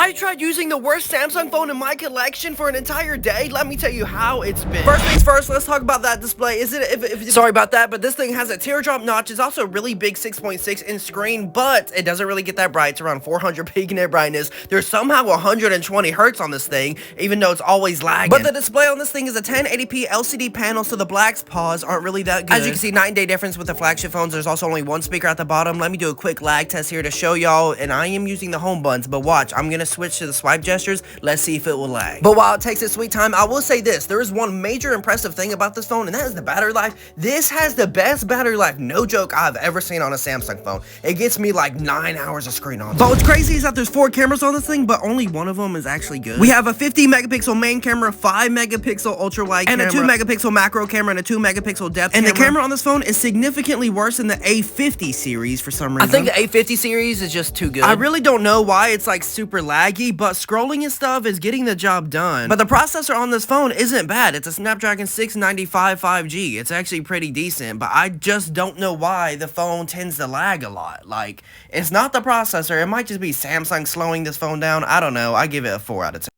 I tried using the worst Samsung phone in my collection for an entire day. Let me tell you how it's been. First things first, let's talk about that display. Sorry about that, but this thing has a teardrop notch. It's also a really big 6.6 inch screen, but it doesn't really get that bright. It's around 400 peak net brightness. There's somehow 120 hertz on this thing, even though it's always lagging. But the display on this thing is a 1080p LCD panel, so the blacks pause aren't really that good. As you can see, night and day difference with the flagship phones. There's also only one speaker at the bottom. Let me do a quick lag test here to show y'all, and I am using the home buttons, but watch, I'm gonna switch to the swipe gestures. Let's see if it will lag. But while it takes its sweet time, I will say this: there is one major impressive thing about this phone, and that is the battery life. This has the best battery life, no joke, I've ever seen on a Samsung phone. It gets me like 9 hours of screen on. But what's crazy is that there's 4 cameras on this thing, but only one of them is actually good. We have a 50 megapixel main camera, 5 megapixel ultra wide camera, and a 2 megapixel macro camera, and a 2 megapixel depth camera. And the camera on this phone is significantly worse than the A50 series for some reason. I think the A50 series is just too good. I really don't know why it's like super laggy, but scrolling and stuff is getting the job done. But the processor on this phone isn't bad. It's a Snapdragon 695 5G. It's actually pretty decent, but I just don't know why the phone tends to lag a lot. Like, it's not the processor. It might just be Samsung slowing this phone down. I don't know. I give it a 4 out of 10.